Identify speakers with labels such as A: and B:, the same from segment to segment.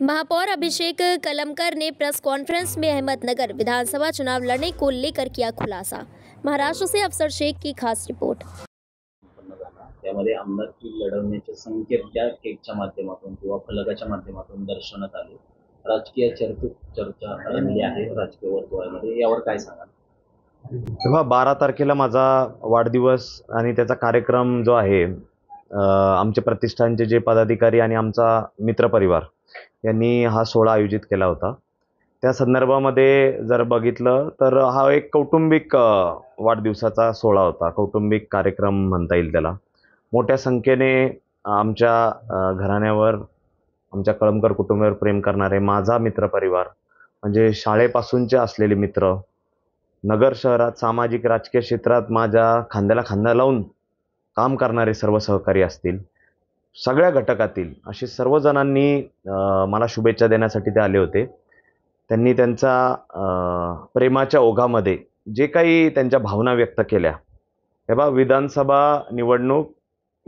A: महापौर अभिषेक कलमकर ने press conference में अहमदनगर विधानसभा चुनाव लड़ने को लेकर किया खुलासा। महाराष्ट्र से अफसर शेख की खास रिपोर्ट।
B: त्यामध्ये आमदारकी लढवण्याचे संकेत त्या केकच्या माध्यमातून किंवा फलकाच्या माध्यमातून दर्शवण्यात आले। राजकीय चर्चा रंगली आहे राजकीय वर्तुळामध्ये, यावर काय सांगाल?
C: तेव्हा 12 तारखेला माझा वाढदिवस आणि त्याचा कार्यक्रम जो आहे, आमचे प्रतिष्ठानचे जे पदाधिकारी आणि आमचा मित्रपरिवार यांनी हा सोहळा आयोजित केला होता। त्या संदर्भामध्ये जर बघितलं तर हा एक कौटुंबिक वाढदिवसाचा सोहळा होता, कौटुंबिक कार्यक्रम म्हणता येईल त्याला। मोठ्या संख्येने आमच्या घराण्यावर, आमच्या कळमकर कुटुंबावर प्रेम करणारे माझा मित्रपरिवार म्हणजे शाळेपासूनचे असलेले मित्र, नगर शहरात सामाजिक राजकीय क्षेत्रात माझ्या खांद्याला खांदा लावून काम करणारे सर्व सहकारी असतील, सगळ्या घटकातील असे सर्व जणांनी मला शुभेच्छा देण्यासाठी ते आले होते। त्यांनी त्यांचा प्रेमाच्या ओघामध्ये जे काही त्यांच्या भावना व्यक्त केल्या, हे बघा विधानसभा निवडणूक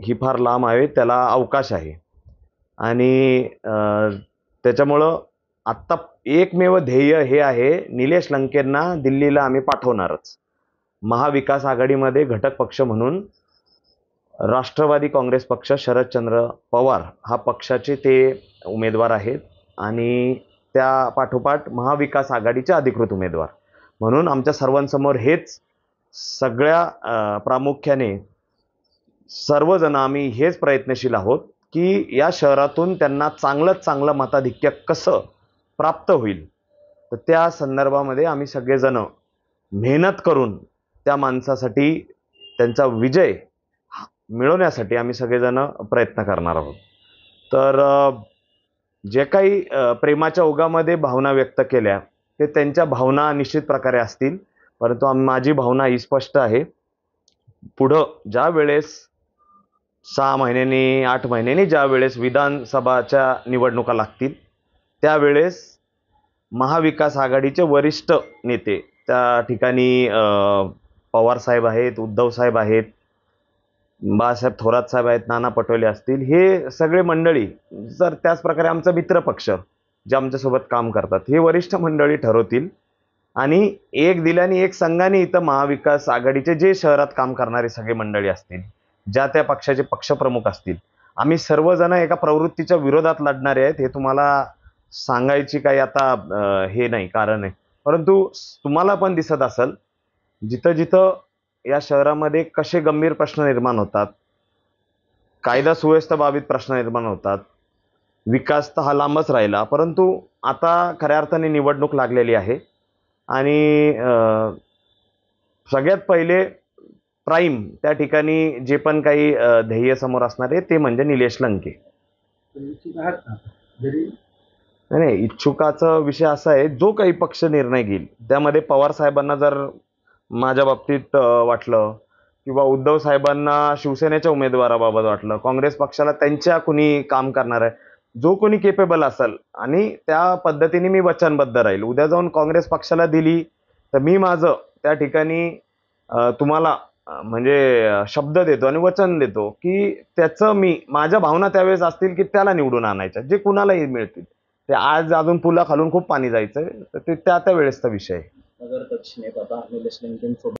C: ही फार लांब आहे, त्याला अवकाश आहे आणि त्याच्यामुळं आत्ता एकमेव ध्येय हे आहे, निलेश लंकेंना दिल्लीला आम्ही पाठवणारच। महाविकास आघाडीमध्ये घटक पक्ष म्हणून राष्ट्रवादी काँग्रेस पक्ष, शरदचंद्र पवार हा पक्षाचे ते उमेदवार आहेत आणि त्या पाठोपाठ महाविकास आघाडीचे अधिकृत उमेदवार म्हणून आमच्या सर्वांसमोर हेच सगळ्या प्रामुख्याने सर्वजण आम्ही हेच प्रयत्नशील आहोत की या शहरातून त्यांना चांगलं मताधिक्य कसं प्राप्त होईल, तर त्या संदर्भामध्ये आम्ही सगळेजण मेहनत करून त्या माणसासाठी, त्यांचा विजय मिळवण्यासाठी आम्ही सगळेजण प्रयत्न करणार आहोत। तर जे काही प्रेमाच्या ओघामध्ये भावना व्यक्त केल्या ते त्यांच्या भावना निश्चित प्रकारे असतील, परंतु माझी भावना ही स्पष्ट आहे। पुढं ज्या वेळेस 6 महिन्यांनी 8 महिन्यांनी ज्या वेळेस विधानसभाच्या निवडणुका लागतील, त्यावेळेस महाविकास आघाडीचे वरिष्ठ नेते त्या ठिकाणी पवार साहेब आहेत, उद्धव साहेब आहेत, बाळासाहेब थोरात साहेब आहेत, नाना पटोले असतील, हे सगळे मंडळी, जर त्याच प्रकारे आमचा मित्रपक्ष जे आमच्यासोबत काम करतात, हे वरिष्ठ मंडळी ठरवतील आणि एक दिल्याने एक संघाने इथं महाविकास आघाडीचे जे शहरात काम करणारे सगळे मंडळी असतील, ज्या त्या पक्षाचे पक्षप्रमुख असतील, आम्ही सर्वजण एका प्रवृत्तीच्या विरोधात लढणारे आहेत। हे तुम्हाला सांगायची काही आता हे नाही, कारण आहे, परंतु तुम्हाला पण दिसत असेल जिथं जिथं या शहरामध्ये कसे गंभीर प्रश्न निर्माण होतात, कायदा सुव्यवस्था बाबतीत प्रश्न निर्माण होतात, विकास तर हा लांबच राहिला, परंतु आता खऱ्या अर्थाने निवडणूक लागलेली आहे आणि सगळ्यात पहिले प्राईम त्या ठिकाणी जे पण काही ध्येय समोर असणार आहे ते म्हणजे निलेश लंके। नाही, इच्छुकाचा विषय असा आहे, जो काही पक्ष निर्णय घेईल त्यामध्ये पवार साहेबांना जर माझ्या बाबतीत वाटलं किंवा उद्धव साहेबांना शिवसेनेच्या उमेदवाराबाबत वाटलं, काँग्रेस पक्षाला त्यांच्या कुणी काम करणार आहे, जो कोणी केपेबल असेल आणि त्या पद्धतीने मी वचनबद्ध राहील। उद्या जाऊन काँग्रेस पक्षाला दिली तर मी माझं त्या ठिकाणी तुम्हाला म्हणजे शब्द देतो आणि वचन देतो की त्याचं मी, माझ्या भावना त्यावेळेस असतील की त्याला निवडून आणायचं, जे कुणालाही मिळतील ते। आज अजून पुला खालून खूप पाणी जायचंय, तर ते त्या वेळेसचा विषय आहे।
B: नगर दक्षिणेत आता निलेश लंकेंसोबत